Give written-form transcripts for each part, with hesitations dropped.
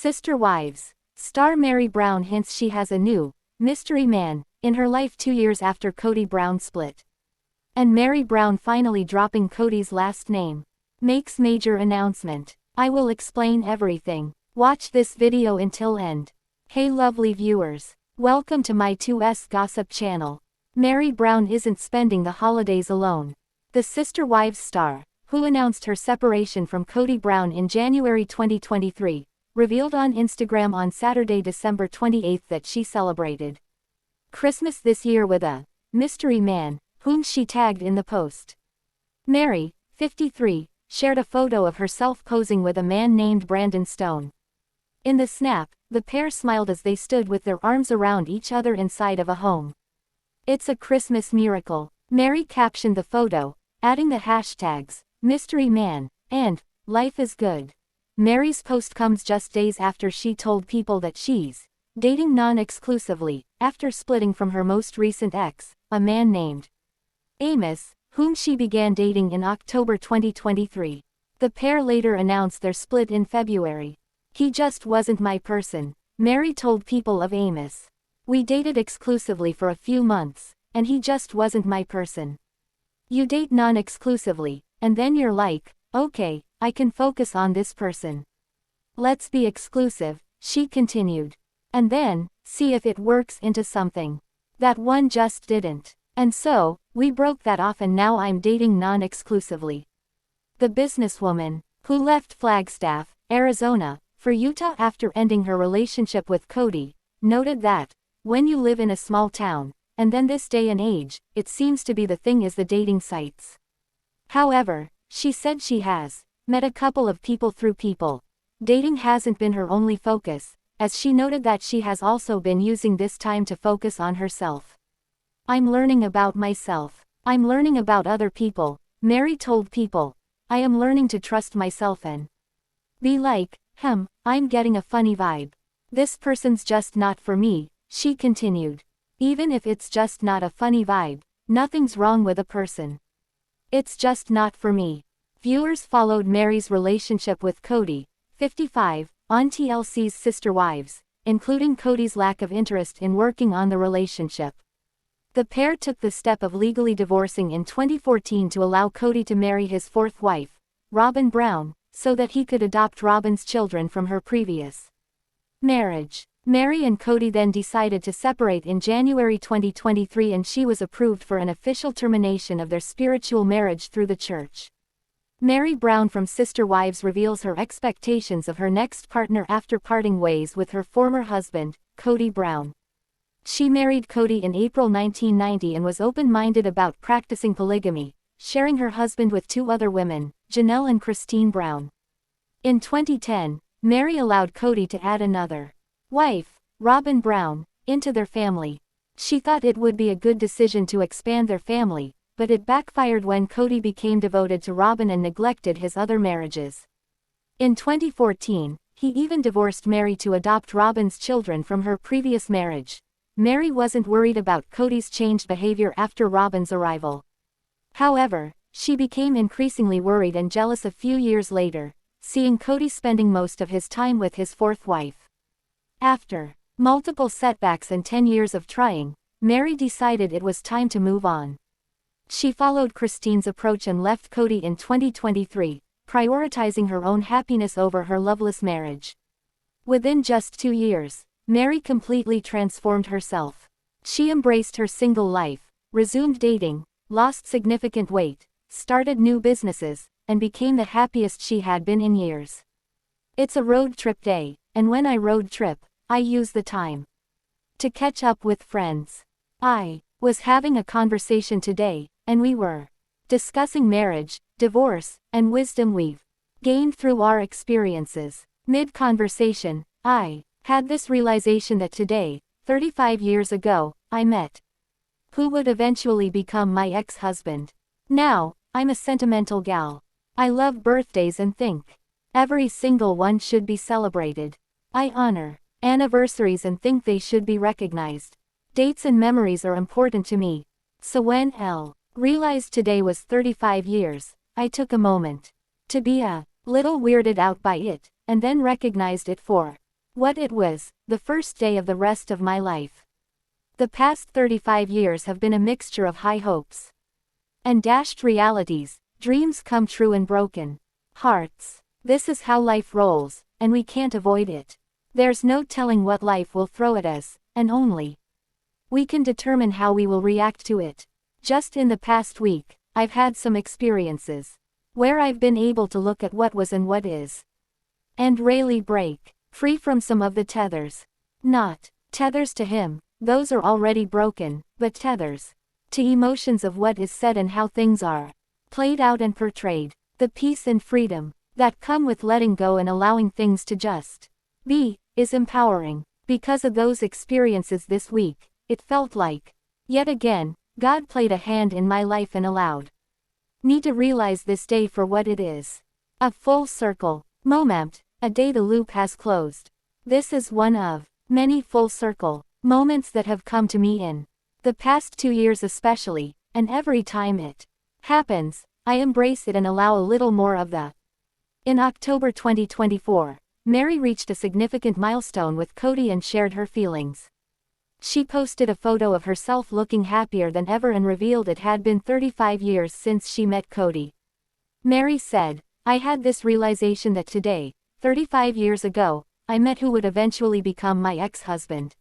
Sister Wives. Star Meri Brown hints she has a new, mystery man, in her life 2 years after Kody Brown split. And Meri Brown finally dropping Kody's last name. Makes major announcement. I will explain everything. Watch this video until end. Hey lovely viewers. Welcome to my 2S Gossip channel. Meri Brown isn't spending the holidays alone. The Sister Wives star, who announced her separation from Kody Brown in January 2023, revealed on Instagram on Saturday, December 28 that she celebrated Christmas this year with a mystery man, whom she tagged in the post. Meri, 53, shared a photo of herself posing with a man named Brandon Stone. In the snap, the pair smiled as they stood with their arms around each other inside of a home. "It's a Christmas miracle," Meri captioned the photo, adding the hashtags, mystery man, and life is good. Meri's post comes just days after she told people that she's dating non-exclusively, after splitting from her most recent ex, a man named Amos, whom she began dating in October 2023. The pair later announced their split in February. "He just wasn't my person," Meri told people of Amos. "We dated exclusively for a few months, and he just wasn't my person." You date non-exclusively, and then you're like, okay, I can focus on this person. Let's be exclusive, she continued. And then, see if it works into something. That one just didn't. And so, we broke that off and now I'm dating non-exclusively. The businesswoman, who left Flagstaff, Arizona, for Utah after ending her relationship with Kody, noted that, when you live in a small town, and then this day and age, it seems to be the thing is the dating sites. However, she said she has met a couple of people through people. Dating hasn't been her only focus, as she noted that she has also been using this time to focus on herself. "I'm learning about myself. I'm learning about other people," Meri told people. "I am learning to trust myself and be like, I'm getting a funny vibe. This person's just not for me," she continued. "Even if it's just not a funny vibe, nothing's wrong with a person. It's just not for me." Viewers followed Meri's relationship with Kody, 55, on TLC's Sister Wives, including Kody's lack of interest in working on the relationship. The pair took the step of legally divorcing in 2014 to allow Kody to marry his fourth wife, Robyn Brown, so that he could adopt Robyn's children from her previous marriage. Meri and Kody then decided to separate in January 2023 and she was approved for an official termination of their spiritual marriage through the church. Meri Brown from Sister Wives reveals her expectations of her next partner after parting ways with her former husband, Kody Brown. She married Kody in April 1990 and was open-minded about practicing polygamy, sharing her husband with 2 other women, Janelle and Christine Brown. In 2010, Meri allowed Kody to add another wife, Robyn Brown, into their family. She thought it would be a good decision to expand their family, but it backfired when Kody became devoted to Robyn and neglected his other marriages. In 2014, he even divorced Meri to adopt Robyn's children from her previous marriage. Meri wasn't worried about Kody's changed behavior after Robyn's arrival. However, she became increasingly worried and jealous a few years later, seeing Kody spending most of his time with his fourth wife. After multiple setbacks and 10 years of trying, Meri decided it was time to move on. She followed Christine's approach and left Kody in 2023, prioritizing her own happiness over her loveless marriage. Within just 2 years, Meri completely transformed herself. She embraced her single life, resumed dating, lost significant weight, started new businesses, and became the happiest she had been in years. "It's a road trip day, and when I road trip, I use the time to catch up with friends. I was having a conversation today, and we were discussing marriage, divorce, and wisdom we've gained through our experiences. Mid-conversation, I had this realization that today, 35 years ago, I met who would eventually become my ex-husband. Now, I'm a sentimental gal. I love birthdays and think every single one should be celebrated. I honor anniversaries and think they should be recognized. Dates and memories are important to me. So when I realized today was 35 years, I took a moment to be a little weirded out by it, and then recognized it for What it was, the first day of the rest of my life. The past 35 years have been a mixture of high hopes and dashed realities, dreams come true and broken hearts. This is how life rolls, and we can't avoid it. There's no telling what life will throw at us, and only we can determine how we will react to it. Just in the past week, I've had some experiences where I've been able to look at what was and what is, and really break free from some of the tethers. Not tethers to him, those are already broken, but tethers to emotions of what is said and how things are played out and portrayed. The peace and freedom that come with letting go and allowing things to just be is empowering. Because of those experiences this week, it felt like, yet again, God played a hand in my life and allowed me to realize this day for what it is. A full circle moment, a day the loop has closed. This is one of many full circle moments that have come to me in the past 2 years especially, and every time it happens, I embrace it and allow a little more of that. In October 2024, Meri reached a significant milestone with Kody and shared her feelings. She posted a photo of herself looking happier than ever and revealed it had been 35 years since she met Kody. Meri said, "I had this realization that today, 35 years ago, I met who would eventually become my ex-husband."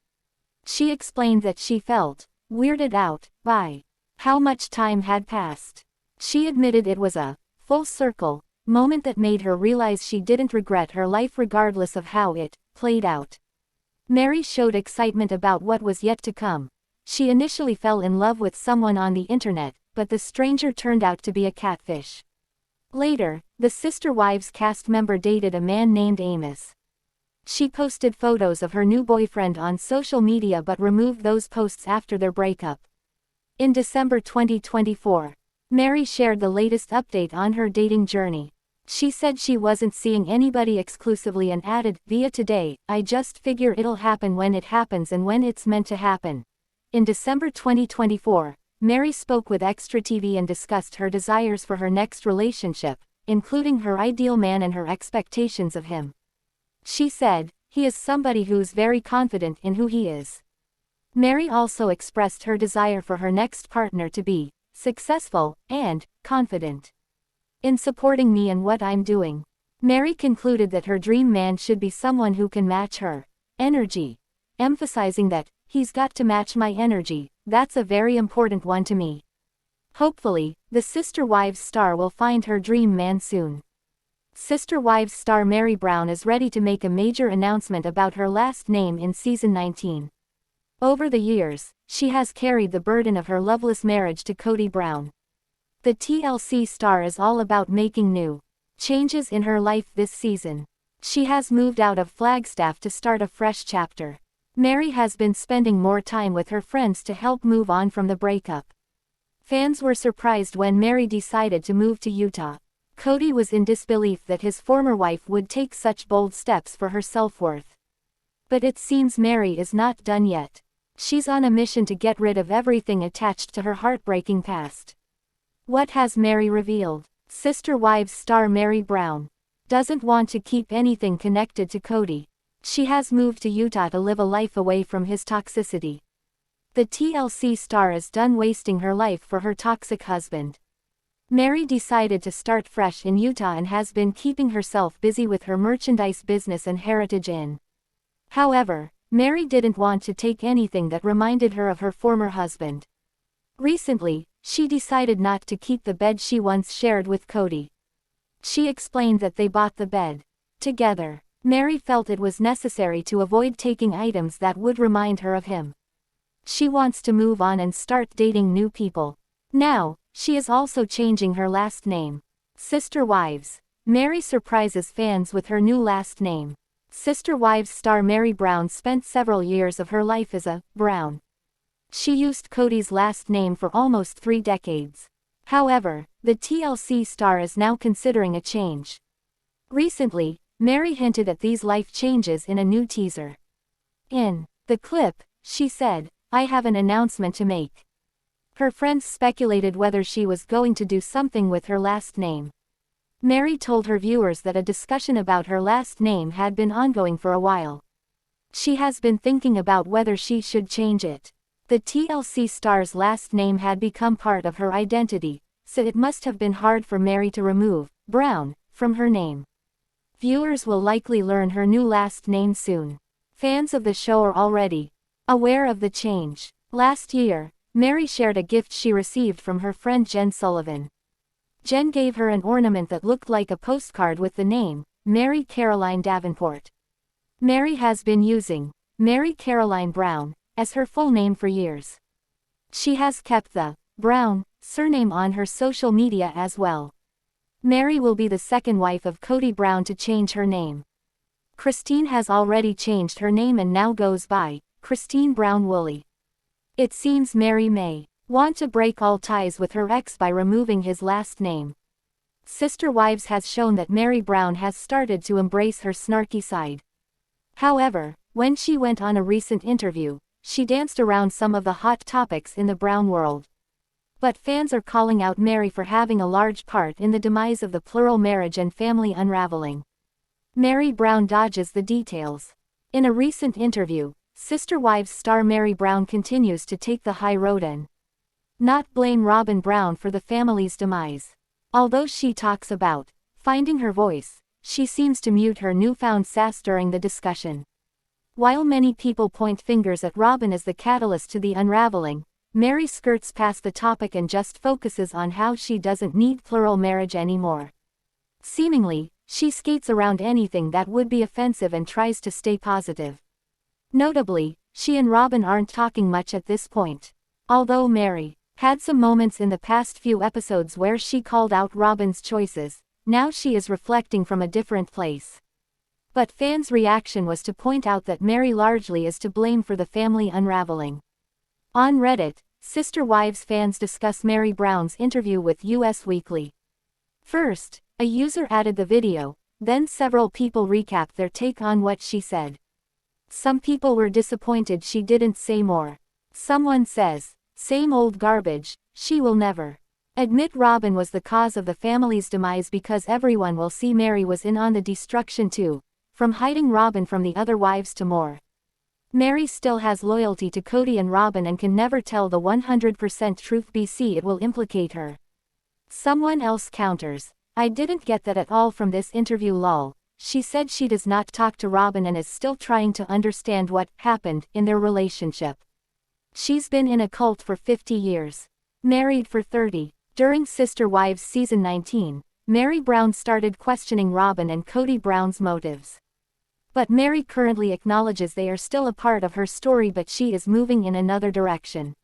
She explained that she felt weirded out by how much time had passed. She admitted it was a full circle moment that made her realize she didn't regret her life regardless of how it played out. Meri showed excitement about what was yet to come. She initially fell in love with someone on the internet, but the stranger turned out to be a catfish. Later, the Sister Wives cast member dated a man named Amos. She posted photos of her new boyfriend on social media but removed those posts after their breakup. In December 2024, Meri shared the latest update on her dating journey. She said she wasn't seeing anybody exclusively and added, "Via today, I just figure it'll happen when it happens and when it's meant to happen." In December 2024, Meri spoke with Extra TV and discussed her desires for her next relationship, including her ideal man and her expectations of him. She said, "He is somebody who's very confident in who he is." Meri also expressed her desire for her next partner to be successful and confident in supporting me and what I'm doing. Meri concluded that her dream man should be someone who can match her energy, emphasizing that, "He's got to match my energy, that's a very important one to me." Hopefully, the Sister Wives star will find her dream man soon. Sister Wives star Meri Brown is ready to make a major announcement about her last name in season 19. Over the years, she has carried the burden of her loveless marriage to Kody Brown. The TLC star is all about making new changes in her life this season. She has moved out of Flagstaff to start a fresh chapter. Meri has been spending more time with her friends to help move on from the breakup. Fans were surprised when Meri decided to move to Utah. Kody was in disbelief that his former wife would take such bold steps for her self-worth. But it seems Meri is not done yet. She's on a mission to get rid of everything attached to her heartbreaking past. What has Meri revealed? Sister Wives star Meri Brown doesn't want to keep anything connected to Kody. She has moved to Utah to live a life away from his toxicity. The TLC star is done wasting her life for her toxic husband. Meri decided to start fresh in Utah and has been keeping herself busy with her merchandise business and Heritage Inn. However, Meri didn't want to take anything that reminded her of her former husband. Recently, she decided not to keep the bed she once shared with Kody. She explained that they bought the bed together. Meri felt it was necessary to avoid taking items that would remind her of him. She wants to move on and start dating new people. Now, she is also changing her last name. Sister Wives. Meri surprises fans with her new last name. Sister Wives star Meri Brown spent several years of her life as a Brown. She used Kody's last name for almost 3 decades. However, the TLC star is now considering a change. Recently, Meri hinted at these life changes in a new teaser. In the clip, she said, "I have an announcement to make." Her friends speculated whether she was going to do something with her last name. Meri told her viewers that a discussion about her last name had been ongoing for a while. She has been thinking about whether she should change it. The TLC star's last name had become part of her identity, so it must have been hard for Meri to remove Brown from her name. Viewers will likely learn her new last name soon. Fans of the show are already aware of the change. Last year, Meri shared a gift she received from her friend Jen Sullivan. Jen gave her an ornament that looked like a postcard with the name, Meri Caroline Davenport. Meri has been using Meri Caroline Brown as her full name for years. She has kept the Brown surname on her social media as well. Meri will be the second wife of Kody Brown to change her name. Christine has already changed her name and now goes by Christine Brown Woolley. It seems Meri may want to break all ties with her ex by removing his last name. Sister Wives has shown that Meri Brown has started to embrace her snarky side. However, when she went on a recent interview, she danced around some of the hot topics in the Brown world. But fans are calling out Meri for having a large part in the demise of the plural marriage and family unraveling. Meri Brown dodges the details. In a recent interview, Sister Wives star Meri Brown continues to take the high road and not blame Robyn Brown for the family's demise. Although she talks about finding her voice, she seems to mute her newfound sass during the discussion. While many people point fingers at Robyn as the catalyst to the unraveling, Meri skirts past the topic and just focuses on how she doesn't need plural marriage anymore. Seemingly, she skates around anything that would be offensive and tries to stay positive. Notably, she and Robyn aren't talking much at this point. Although Meri had some moments in the past few episodes where she called out Robyn's choices, now she is reflecting from a different place. But fans' reaction was to point out that Meri largely is to blame for the family unraveling. On Reddit, Sister Wives fans discuss Meri Brown's interview with Us Weekly. First, a user added the video, then several people recapped their take on what she said. Some people were disappointed she didn't say more. Someone says, "Same old garbage, she will never admit Robyn was the cause of the family's demise because everyone will see Meri was in on the destruction too, from hiding Robyn from the other wives to more. Meri still has loyalty to Kody and Robyn and can never tell the 100% truth BC it will implicate her." Someone else counters, "I didn't get that at all from this interview lol. She said she does not talk to Robyn and is still trying to understand what happened in their relationship. She's been in a cult for 50 years. Married for 30. During Sister Wives Season 19, Meri Brown started questioning Robyn and Kody Brown's motives. But Meri currently acknowledges they are still a part of her story but she is moving in another direction.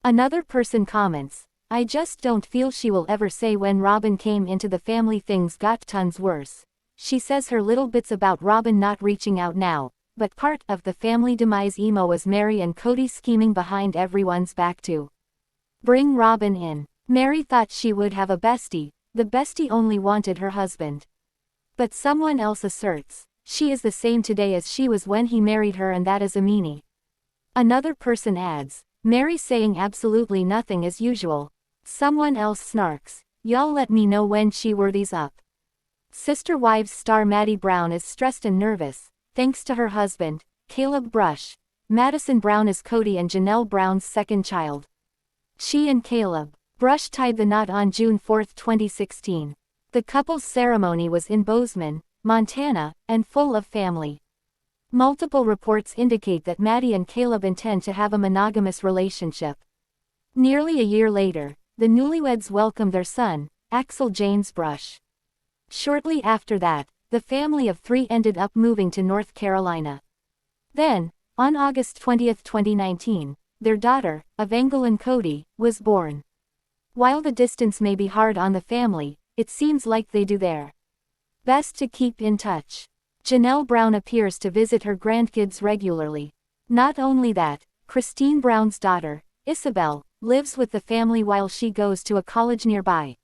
Another person comments, "I just don't feel she will ever say when Robyn came into the family things got tons worse. She says her little bits about Robyn not reaching out now, but part of the family demise emo was Meri and Kody scheming behind everyone's back to bring Robyn in. Meri thought she would have a bestie, the bestie only wanted her husband." But someone else asserts, "She is the same today as she was when he married her and that is a meanie." Another person adds, "Meri saying absolutely nothing as usual." Someone else snarks, "Y'all let me know when she worthies up." Sister Wives star Maddie Brown is stressed and nervous, thanks to her husband, Caleb Brush. Madison Brown is Kody and Janelle Brown's second child. She and Caleb Brush tied the knot on June 4, 2016. The couple's ceremony was in Bozeman, Montana, and full of family. Multiple reports indicate that Maddie and Caleb intend to have a monogamous relationship. Nearly a year later, the newlyweds welcomed their son, Axel James Brush. Shortly after that, the family of 3 ended up moving to North Carolina. Then, on August 20, 2019, their daughter, Gwendlyn Kody, was born. While the distance may be hard on the family, it seems like they do their best to keep in touch. Janelle Brown appears to visit her grandkids regularly. Not only that, Christine Brown's daughter, Ysabel, lives with the family while she goes to a college nearby.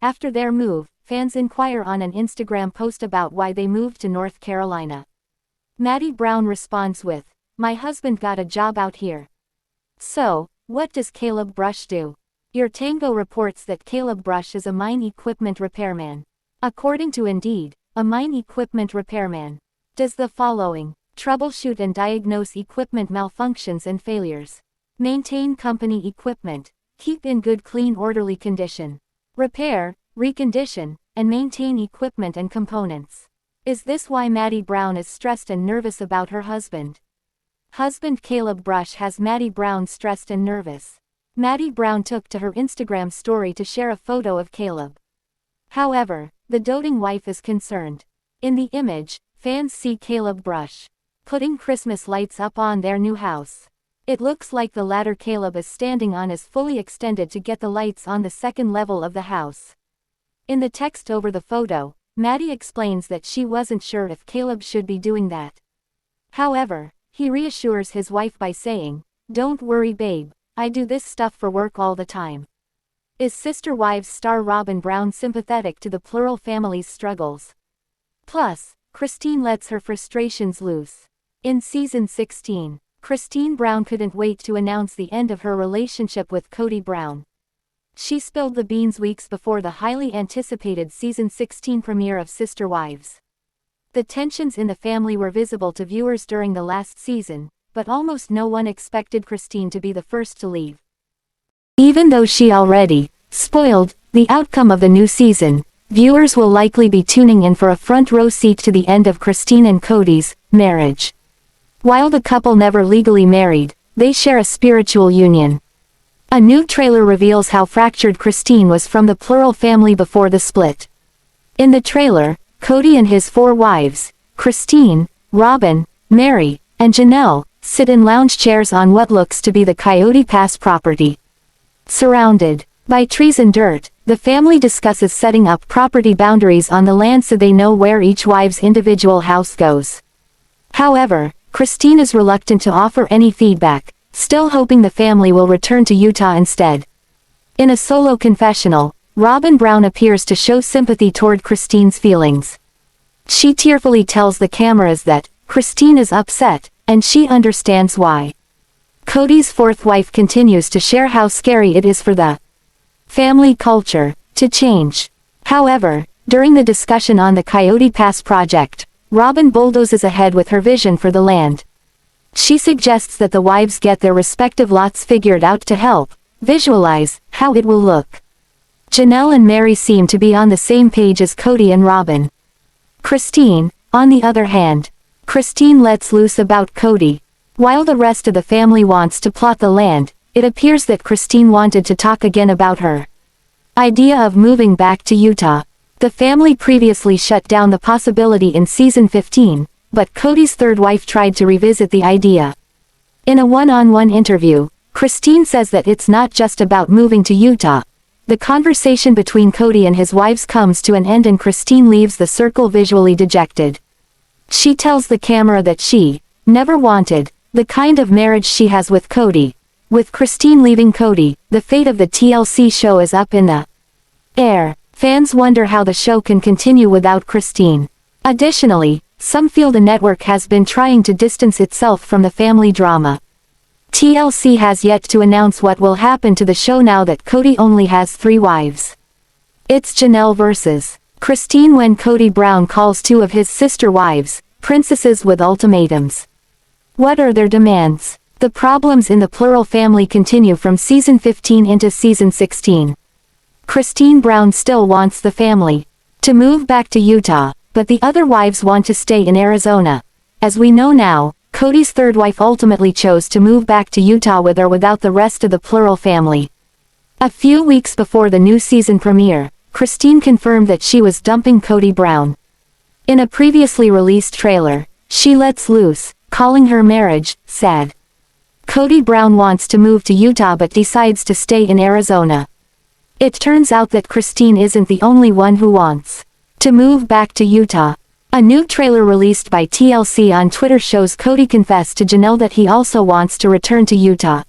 After their move, fans inquire on an Instagram post about why they moved to North Carolina. Maddie Brown responds with, "My husband got a job out here." So, what does Caleb Brush do? Your Tango reports that Caleb Brush is a mine equipment repairman. According to Indeed, a mine equipment repairman does the following: Troubleshoot and diagnose equipment malfunctions and failures. Maintain company equipment. Keep in good clean orderly condition. Repair, recondition, and maintain equipment and components. Is this why Maddie Brown is stressed and nervous about her husband? Husband Caleb Brush has Maddie Brown stressed and nervous. Maddie Brown took to her Instagram story to share a photo of Caleb. However, the doting wife is concerned. In the image, fans see Caleb Brush putting Christmas lights up on their new house. It looks like the latter Caleb is standing on is fully extended to get the lights on the second level of the house. In the text over the photo, Maddie explains that she wasn't sure if Caleb should be doing that. However, he reassures his wife by saying, "Don't worry babe, I do this stuff for work all the time." Is Sister Wives star Robyn Brown sympathetic to the plural family's struggles? Plus, Christine lets her frustrations loose. In season 16, Christine Brown couldn't wait to announce the end of her relationship with Kody Brown. She spilled the beans weeks before the highly anticipated season 16 premiere of Sister Wives. The tensions in the family were visible to viewers during the last season, but almost no one expected Christine to be the first to leave. Even though she already spoiled the outcome of the new season, viewers will likely be tuning in for a front row seat to the end of Christine and Kody's marriage. While the couple never legally married, they share a spiritual union. A new trailer reveals how fractured Christine was from the plural family before the split. In the trailer, Kody and his 4 wives, Christine, Robyn, Meri, and Janelle, sit in lounge chairs on what looks to be the Coyote Pass property. Surrounded by trees and dirt, the family discusses setting up property boundaries on the land so they know where each wife's individual house goes. However, Christine is reluctant to offer any feedback, still hoping the family will return to Utah instead. In a solo confessional, Robyn Brown appears to show sympathy toward Christine's feelings. She tearfully tells the cameras that Christine is upset, and she understands why. Kody's 4th wife continues to share how scary it is for the family culture to change. However, during the discussion on the Coyote Pass project, Robyn bulldozes ahead with her vision for the land. She suggests that the wives get their respective lots figured out to help visualize how it will look. Janelle and Meri seem to be on the same page as Kody and Robyn. Christine, on the other hand, Christine lets loose about Kody. While the rest of the family wants to plot the land, it appears that Christine wanted to talk again about her idea of moving back to Utah. The family previously shut down the possibility in season 15, but Kody's 3rd wife tried to revisit the idea. In a one-on-one interview, Christine says that it's not just about moving to Utah. The conversation between Kody and his wives comes to an end and Christine leaves the circle visually dejected. She tells the camera that she never wanted the kind of marriage she has with Kody. With Christine leaving Kody, the fate of the TLC show is up in the air. Fans wonder how the show can continue without Christine. Additionally, some feel the network has been trying to distance itself from the family drama. TLC has yet to announce what will happen to the show now that Kody only has 3 wives. It's Janelle versus Christine when Kody Brown calls 2 of his sister wives princesses with ultimatums. What are their demands? The problems in the plural family continue from season 15 into season 16. Christine Brown still wants the family to move back to Utah, but the other wives want to stay in Arizona. As we know now, Kody's 3rd wife ultimately chose to move back to Utah with or without the rest of the plural family. A few weeks before the new season premiere, Christine confirmed that she was dumping Kody Brown. In a previously released trailer, she lets loose, calling her marriage sad. Kody Brown wants to move to Utah but decides to stay in Arizona. It turns out that Christine isn't the only one who wants to move back to Utah. A new trailer released by TLC on Twitter shows Kody confess to Janelle that he also wants to return to Utah.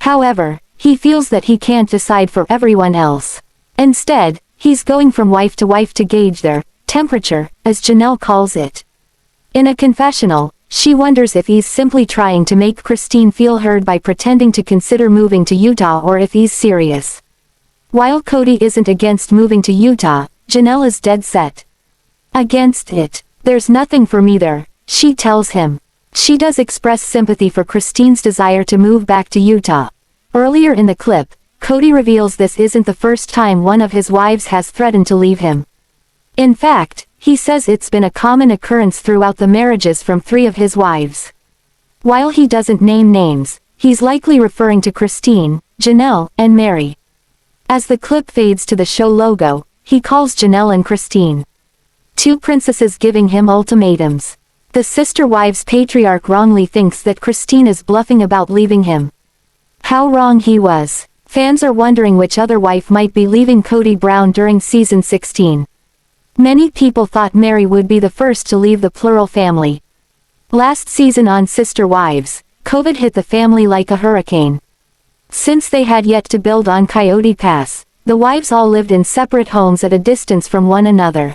However, he feels that he can't decide for everyone else. Instead, he's going from wife to gauge their temperature, as Janelle calls it. In a confessional, she wonders if he's simply trying to make Christine feel heard by pretending to consider moving to Utah or if he's serious. While Kody isn't against moving to Utah, Janelle is dead set against it. There's nothing for me there, she tells him. She does express sympathy for Christine's desire to move back to Utah. Earlier in the clip, Kody reveals this isn't the first time one of his wives has threatened to leave him. In fact, he says it's been a common occurrence throughout the marriages from 3 of his wives. While he doesn't name names, he's likely referring to Christine, Janelle, and Meri. As the clip fades to the show logo, he calls Janelle and Christine 2 princesses, giving him ultimatums. The sister wives patriarch wrongly thinks that Christine is bluffing about leaving him. How wrong he was. Fans are wondering which other wife might be leaving Kody Brown during season 16. Many people thought Meri would be the first to leave the plural family. Last season on Sister Wives, COVID hit the family like a hurricane. Since they had yet to build on Coyote Pass, the wives all lived in separate homes at a distance from one another.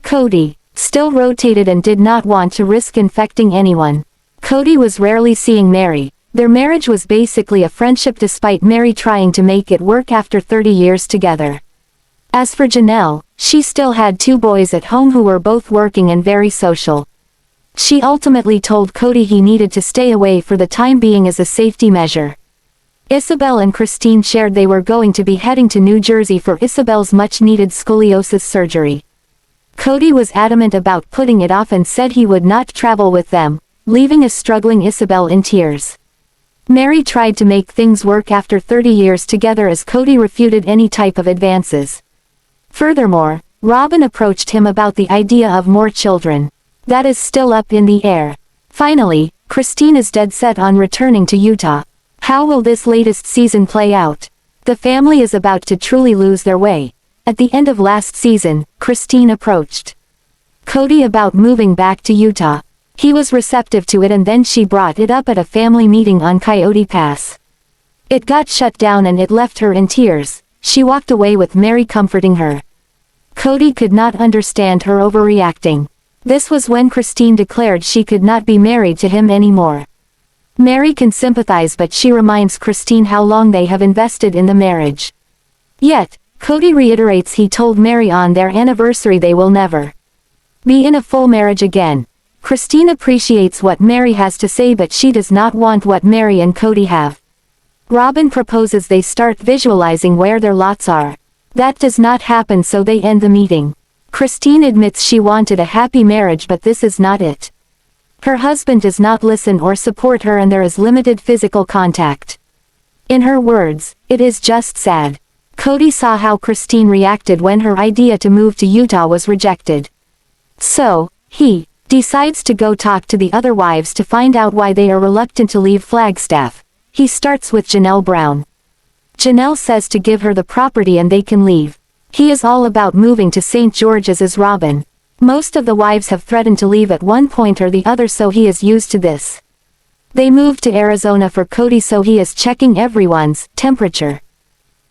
Kody still rotated and did not want to risk infecting anyone. Kody was rarely seeing Meri. Their marriage was basically a friendship despite Meri trying to make it work after 30 years together. As for Janelle, she still had 2 boys at home who were both working and very social. She ultimately told Kody he needed to stay away for the time being as a safety measure. Ysabel and Christine shared they were going to be heading to New Jersey for Ysabel's much-needed scoliosis surgery. Kody was adamant about putting it off and said he would not travel with them, leaving a struggling Ysabel in tears. Meri tried to make things work after 30 years together as Kody refuted any type of advances. Furthermore, Robyn approached him about the idea of more children. That is still up in the air. Finally, Christine is dead set on returning to Utah. How will this latest season play out? The family is about to truly lose their way. At the end of last season, Christine approached Kody about moving back to Utah. He was receptive to it and then she brought it up at a family meeting on Coyote Pass. It got shut down and it left her in tears. She walked away with Meri comforting her. Kody could not understand her overreacting. This was when Christine declared she could not be married to him anymore. Meri can sympathize but she reminds Christine how long they have invested in the marriage. Yet, Kody reiterates he told Meri on their anniversary they will never be in a full marriage again. Christine appreciates what Meri has to say but she does not want what Meri and Kody have. Robyn proposes they start visualizing where their lots are. That does not happen so they end the meeting. Christine admits she wanted a happy marriage but this is not it. Her husband does not listen or support her and there is limited physical contact. In her words, it is just sad. Kody saw how Christine reacted when her idea to move to Utah was rejected. So, he decides to go talk to the other wives to find out why they are reluctant to leave Flagstaff. He starts with Janelle Brown. Janelle says to give her the property and they can leave. He is all about moving to St. George's as Robyn. Most of the wives have threatened to leave at one point or the other so he is used to this. They moved to Arizona for Kody so he is checking everyone's temperature.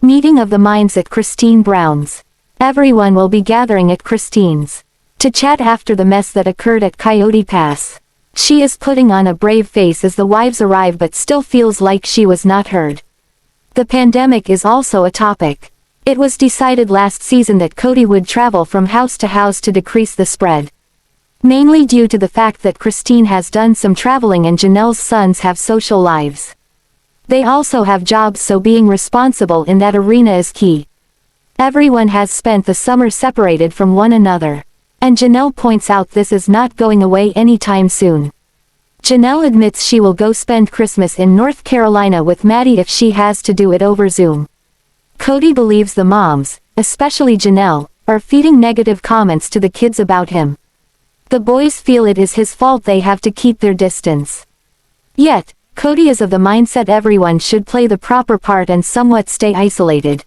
Meeting of the minds at Christine Brown's. Everyone will be gathering at Christine's to chat after the mess that occurred at Coyote Pass. She is putting on a brave face as the wives arrive but still feels like she was not heard. The pandemic is also a topic. It was decided last season that Kody would travel from house to house to decrease the spread. Mainly due to the fact that Christine has done some traveling and Janelle's sons have social lives. They also have jobs so being responsible in that arena is key. Everyone has spent the summer separated from one another. And Janelle points out this is not going away anytime soon. Janelle admits she will go spend Christmas in North Carolina with Maddie if she has to do it over Zoom. Kody believes the moms, especially Janelle, are feeding negative comments to the kids about him. The boys feel it is his fault they have to keep their distance. Yet, Kody is of the mindset everyone should play the proper part and somewhat stay isolated.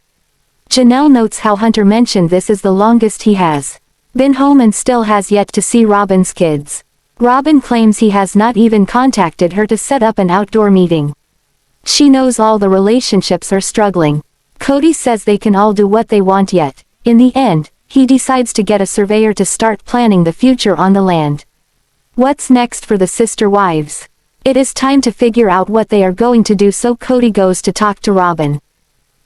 Janelle notes how Hunter mentioned this is the longest he has been home and still has yet to see Robyn's kids. Robyn claims he has not even contacted her to set up an outdoor meeting. She knows all the relationships are struggling. Kody says they can all do what they want yet. In the end, he decides to get a surveyor to start planning the future on the land. What's next for the sister wives? It is time to figure out what they are going to do so Kody goes to talk to Robyn.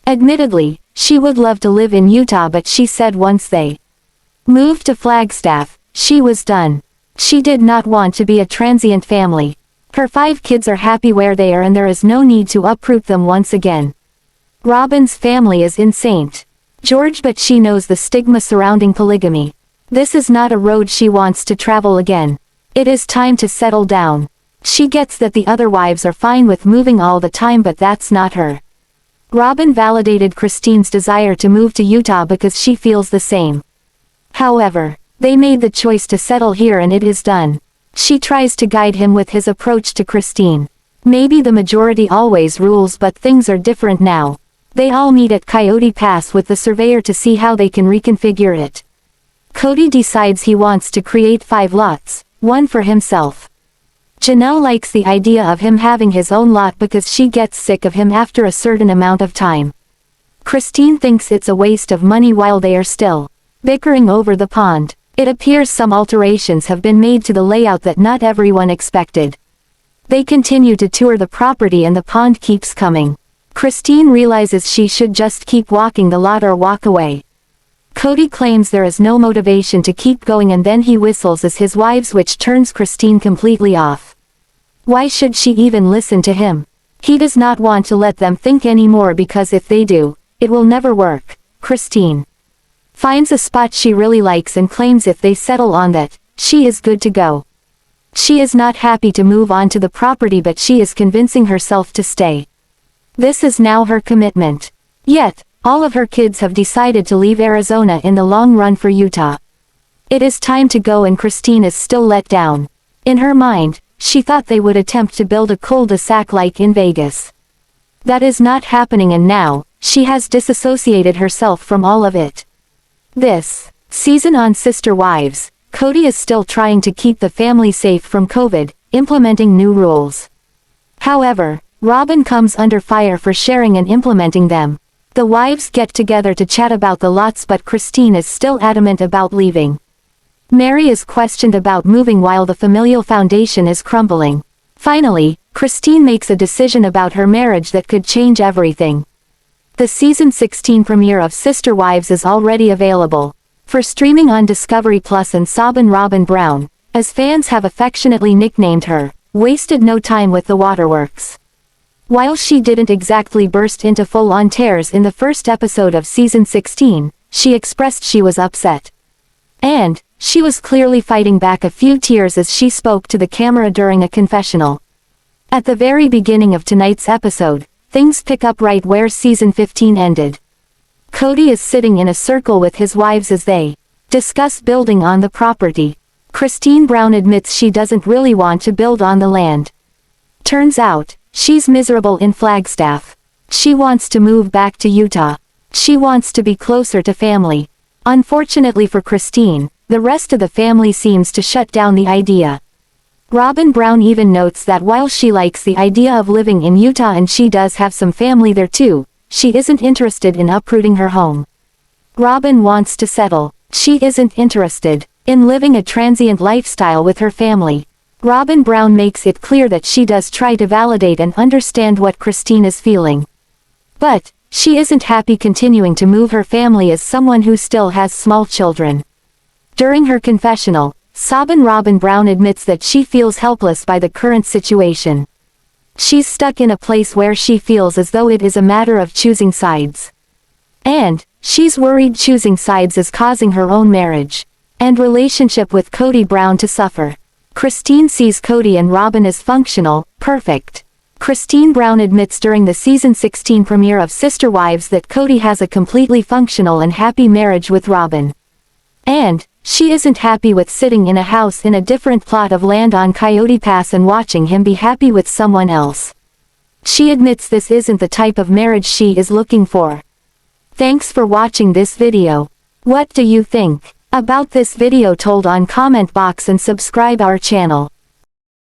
Admittedly, she would love to live in Utah but she said once they moved to Flagstaff, she was done. She did not want to be a transient family. Her 5 kids are happy where they are and there is no need to uproot them once again. Robyn's family is in St. George, but she knows the stigma surrounding polygamy. This is not a road she wants to travel again. It is time to settle down. She gets that the other wives are fine with moving all the time, but that's not her. Robyn validated Christine's desire to move to Utah because she feels the same. However, they made the choice to settle here and it is done. She tries to guide him with his approach to Christine. Maybe the majority always rules, but things are different now. They all meet at Coyote Pass with the surveyor to see how they can reconfigure it. Kody decides he wants to create 5 lots, one for himself. Janelle likes the idea of him having his own lot because she gets sick of him after a certain amount of time. Christine thinks it's a waste of money while they are still bickering over the pond. It appears some alterations have been made to the layout that not everyone expected. They continue to tour the property and the pond keeps coming. Christine realizes she should just keep walking the lot or walk away. Kody claims there is no motivation to keep going and then he whistles as his wives, which turns Christine completely off. Why should she even listen to him? He does not want to let them think anymore because if they do, it will never work. Christine finds a spot she really likes and claims if they settle on that, she is good to go. She is not happy to move on to the property, but she is convincing herself to stay. This is now her commitment. Yet, all of her kids have decided to leave Arizona in the long run for Utah. It is time to go and Christine is still let down. In her mind, she thought they would attempt to build a cul-de-sac like in Vegas. That is not happening and now, she has disassociated herself from all of it. This season on Sister Wives, Kody is still trying to keep the family safe from COVID, implementing new rules. However, Robyn comes under fire for sharing and implementing them. The wives get together to chat about the lots, but Christine is still adamant about leaving. Meri is questioned about moving while the familial foundation is crumbling. Finally, Christine makes a decision about her marriage that could change everything. The season 16 premiere of Sister Wives is already available for streaming on Discovery Plus, and Robyn Brown, as fans have affectionately nicknamed her, wasted no time with the waterworks. While she didn't exactly burst into full-on tears in the first episode of season 16, she expressed she was upset. And she was clearly fighting back a few tears as she spoke to the camera during a confessional. At the very beginning of tonight's episode, things pick up right where season 15 ended. Kody is sitting in a circle with his wives as they discuss building on the property. Christine Brown admits she doesn't really want to build on the land. Turns out, she's miserable in Flagstaff. She wants to move back to Utah. She wants to be closer to family. Unfortunately for Christine, the rest of the family seems to shut down the idea. Robyn Brown even notes that while she likes the idea of living in Utah and she does have some family there too, she isn't interested in uprooting her home. Robyn wants to settle. She isn't interested in living a transient lifestyle with her family. Robyn Brown makes it clear that she does try to validate and understand what Christine is feeling. But she isn't happy continuing to move her family as someone who still has small children. During her confessional, Robyn Brown admits that she feels helpless by the current situation. She's stuck in a place where she feels as though it is a matter of choosing sides. And she's worried choosing sides is causing her own marriage and relationship with Kody Brown to suffer. Christine sees Kody and Robyn as functional, perfect. Christine Brown admits during the season 16 premiere of Sister Wives that Kody has a completely functional and happy marriage with Robyn. And she isn't happy with sitting in a house in a different plot of land on Coyote Pass and watching him be happy with someone else. She admits this isn't the type of marriage she is looking for. Thanks for watching this video. What do you think about this video? Told on comment box and subscribe our channel.